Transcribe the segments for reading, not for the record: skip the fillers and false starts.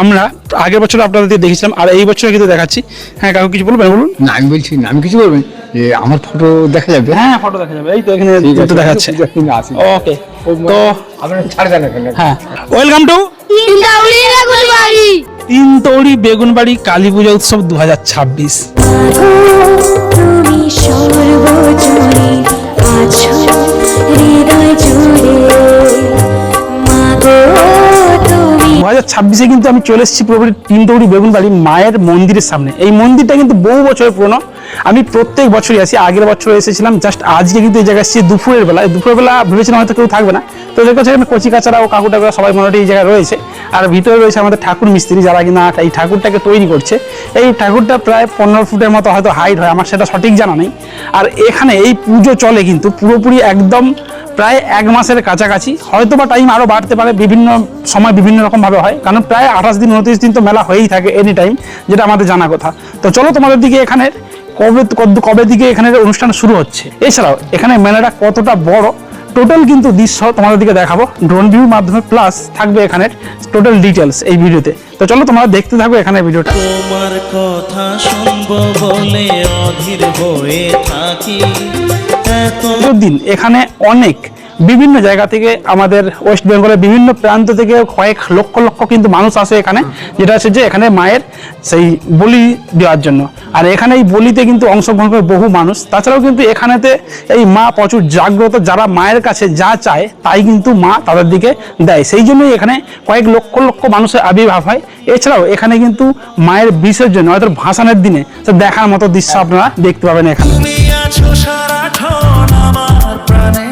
আমরা আগের বছর আপনাদের দেখেছিলাম আর এই বছর কিন্তু দেখাচ্ছি। হ্যাঁ কাকু কিছু বলবেন? বলুন। না আমি বলছি না, আমি কিছু বলবেন যে আমার ফটো দেখা যাবে? হ্যাঁ ফটো দেখা যাবে, এই তো এখানে তো দেখাচ্ছে। ওকে তো আপনারা ছাড় দেন এখানে। হ্যাঁ ওয়েলকাম টু তিনতৌড়ি বেগুনবাড়ি কালী পূজা উৎসব 2026। তুমি সর্বজনে আছো হৃদয় জুড়ে মাগো তুমি 2026-এ কিন্তু আমি চলে এসেছি পুরোপুরি তিনতৌড়ি বেগুনবাড়ি মায়ের মন্দিরের সামনে। এই মন্দিরটা কিন্তু বহু বছরের পুরনো, আমি প্রত্যেক বছরই আসি। আগের বছর এসেছিলাম, জাস্ট আজকে কিন্তু এই জায়গায় এসেছি দুপুরের বেলা। ভেবেছিলাম হয়তো কেউ থাকবে না, তো ওদের কাছে কচি কাচারা ও কাকু টাকুরা সবাই মোটামুটি এই জায়গায় রয়েছে। আর ভিতরে রয়েছে আমাদের ঠাকুর মিস্ত্রি, যারা কিনা এই ঠাকুরটাকে তৈরি করছে। এই ঠাকুরটা প্রায় 15 ফুটের মতো হয়তো হাইট হয়, আমার সেটা সঠিক জানা নেই। আর এখানে এই পুজো চলে কিন্তু পুরোপুরি একদম প্রায় 1 মাসের কাছাকাছি, হয়তো বা টাইম আরও বাড়তে পারে, বিভিন্ন সময় বিভিন্ন রকমভাবে হয়, কারণ প্রায় 28 দিন 29 দিন তো মেলা হয়েই থাকে এনি টাইম, যেটা আমাদের জানা কথা। তো চলো তোমাদের দিকে এখানে কবে দিকে এখানের অনুষ্ঠান শুরু হচ্ছে, এছাড়াও এখানে মেলাটা কতটা বড় টোটাল কিন্তু দৃশ্য তোমাদের দিকে দেখাবো ড্রোন ভিউর মাধ্যমে, প্লাস থাকবে এখানের টোটাল ডিটেলস এই ভিডিওতে। তো চলো তোমরা দেখতে থাকো এখানে ভিডিওটা। তোমার কথা শুনবো বলে অধীর হয়ে থাকি দিন এখানে অনেক বিভিন্ন জায়গা থেকে, আমাদের ওয়েস্ট বেঙ্গলের বিভিন্ন প্রান্ত থেকে কয়েক লক্ষ লক্ষ কিন্তু মানুষ আসে এখানে, যেটা হচ্ছে যে এখানে মায়ের সেই বলি দেওয়ার জন্য। আর এখানে এই বলিতে কিন্তু অংশগ্রহণ করে বহু মানুষ। তাছাড়াও কিন্তু এখানেতে এই মা প্রচুর জাগ্রত, যারা মায়ের কাছে যা চায় তাই কিন্তু মা তাদের দিকে দেয়। সেই জন্যই এখানে কয়েক লক্ষ লক্ষ মানুষের আবির্ভাব হয়। এছাড়াও এখানে কিন্তু মায়ের বিসর্জন হয়তো ভাসানের দিনে দেখার মতো দৃশ্য আপনারা দেখতে পাবেন এখানে। তুমি আছো সারাক্ষণ আমার প্রাণে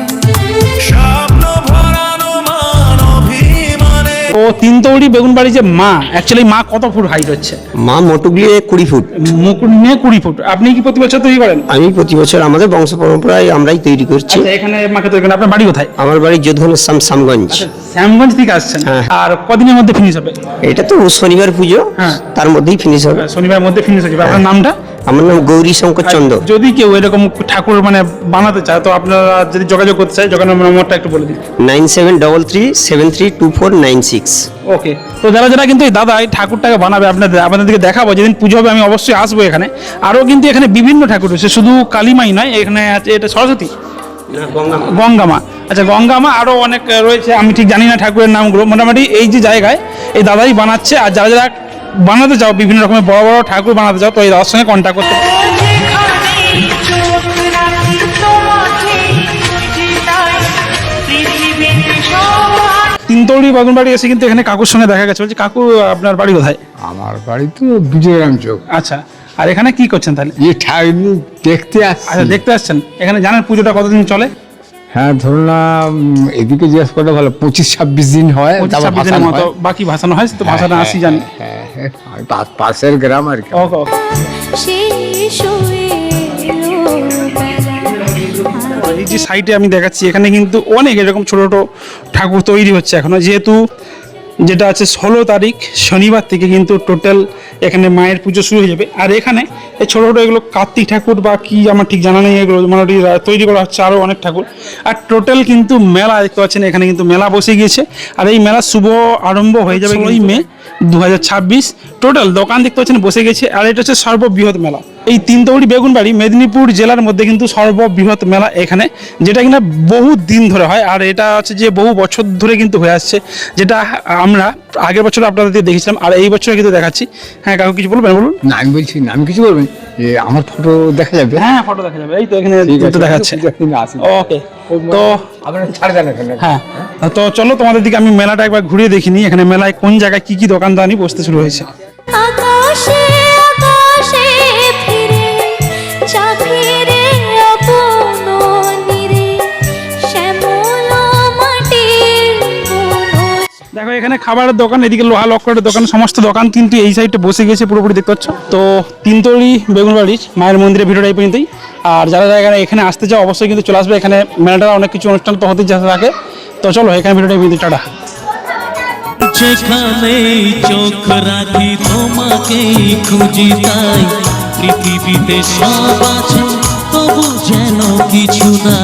স্বপ্ন ভরানো মান অভিমানে। তো তিনতৌড়ি বেগুনবাড়ি যে মা, অ্যাকচুয়ালি মা কত ফুট হাইট হচ্ছে? মা মোটুগুলিয়ে 20 ফুট। মুকুট নিয়ে 20 ফুট। আপনি কি প্রতি বছর তৈরি করেন? আমি প্রতি বছর আমাদের বংশ পরম্পরায় আমরাই তৈরি করছি। আচ্ছা, এখানে মাকে তৈরি করেন। আপনার বাড়ি কোথায়? আমার বাড়ি যোধনের শ্যামগঞ্জ। শ্যামগঞ্জ থেকে আসছেন। হ্যাঁ। আর কদিনের মধ্যে ফিনিশ হবে? এটা তো শনিবার পুজো, হ্যাঁ। তার মধ্যেই ফিনিশ হবে। শনিবারের মধ্যে ফিনিশ হয়ে যাবে। আপনার নামটা? আমার নাম গৌরী শঙ্কর চন্দ্র। যদি কেউ এরকম ঠাকুর মানে বানাতে চায়, তো আপনারা যদি যোগাযোগ করতে চায়, যোগাযোগ নম্বরটা একটু বলে দিন। 9733732496। ওকে, তো যারা কিন্তু এই দাদা এই ঠাকুরটাকে বানাবে, আপনাদেরকে দেখাবো যেদিন পুজো হবে, আমি অবশ্যই আসবো এখানে। আরও কিন্তু এখানে বিভিন্ন ঠাকুর রয়েছে, শুধু কালীমাই নয়, এখানে আছে এটা সরস্বতী, গঙ্গামা। আচ্ছা গঙ্গামা, আরও অনেক রয়েছে, আমি ঠিক জানি না ঠাকুরের নামগুলো। মোটামুটি এই যে জায়গায় এই দাদাই বানাচ্ছে। আর যারা বানাতে চাও, বিভিন্ন রকমের বড় বড় ঠাকুর বানাতে চাও, তো এই দাদার সঙ্গে কন্ট্যাক্ট করতে পারো। তিনতৌড়ি বেগুনবাড়ি এসে কিন্তু এখানে কাকুর সঙ্গে দেখা গেছে। বলছি কাকু, আপনার বাড়ি কোথায়? আমার বাড়ি তো বিজয়রাম চোখ। আচ্ছা, আর এখানে কি করছেন তাহলে? এই ঠাকুর দেখতে আসছি। আচ্ছা, দেখতে আসছেন। এখানে জানেন পুজোটা কতদিন চলে? হ্যাঁ ধরুন না, এদিকে জিজ্ঞেস করলে ভালো, 25-26 দিন হয়। 25-26 দিনের মতো বাকি ভাসানো হয়, তো ভাসানো আসি জানি। হ্যাঁ, পাশের গ্রাম আর কি। ওকে ওকে। শেষ হয়ে এলো বেলা এই যে সাইটে আমি দেখাচ্ছি, এখানে কিন্তু অনেক এরকম ছোট ছোট ঠাকুর তৈরি হচ্ছে এখনো, যেহেতু যেটা আছে 16 তারিখ শনিবার থেকে কিন্তু টোটাল এখানে মায়ের পুজো শুরু হয়ে যাবে। আর এখানে এই ছোটো ছোটো এগুলো কার্তিক ঠাকুর বা কি আমার ঠিক জানা নেই, এগুলো মোটামুটি তৈরি করা হচ্ছে আরও অনেক ঠাকুর। আর টোটাল কিন্তু মেলা দেখতে পাচ্ছেন, এখানে কিন্তু মেলা বসে গিয়েছে। আর এই মেলা শুভ আরম্ভ হয়ে যাবে 16 মে 2026। টোটাল দোকান দেখতে পাচ্ছেন বসে গেছে। আর এটা হচ্ছে সর্ববৃহৎ মেলা। এই তিনতৌড়ি বেগুনবাড়ি মেদিনীপুর জেলার মধ্যে কিন্তু সর্ববৃহৎ মেলা এখানে, যেটা কিনা বহু দিন ধরে হয়। আর এটা হচ্ছে যে বহু বছর ধরে কিন্তু হয়ে আসছে, যেটা আমরা আগের বছর আপনাদের দেখেছিলাম আর এই বছর কিন্তু দেখাচ্ছি। হ্যাঁ কাকু কিছু বলবেন? বলুন। না আমি বলছি না, আমি কিছু বলবেন যে আমার ফটো দেখা যাবে? হ্যাঁ ফটো দেখা যাবে, এই তো এখানে দেখাচ্ছে। ওকে, তো আপনারা ছাড় দেন এখানে। হ্যাঁ, তো চলো তোমাদের দিকে আমি মেলাটা একবার ঘুরিয়ে দেখিনি। এখানে মেলায় কোন জায়গায় কি কি দোকানদানি বসতে শুরু হয়েছে। আকাশে আকাশে ফিরে চাপিরে আপন নিরে শ্যামল মাটির বুনো। দেখো এখানে খাবারের দোকান, এদিকে লোহা লক্করের দোকান, সমস্ত দোকান কিন্তু এই সাইডে বসে গেছে পুরোপুরি, দেখতে পাচ্ছ। তো তিনতৌড়ি বেগুনবাড়ির মায়ের মন্দিরের ভিডিওটা এই পর্যন্তই। আর যারা এখানে আসতে চাও অবশ্যই কিন্তু চলে আসবে। এখানে মেলাটা অনেক কিছু অনুষ্ঠান তো হতে থাকে। তো চলো এখানে ভিডিওটা এই পর্যন্ত, টাটা। যেখানেই চোখ রাখি তোমাকেই খুঁজি, তাই পৃথিবীতে সব আছে তবু যেন কিছু না।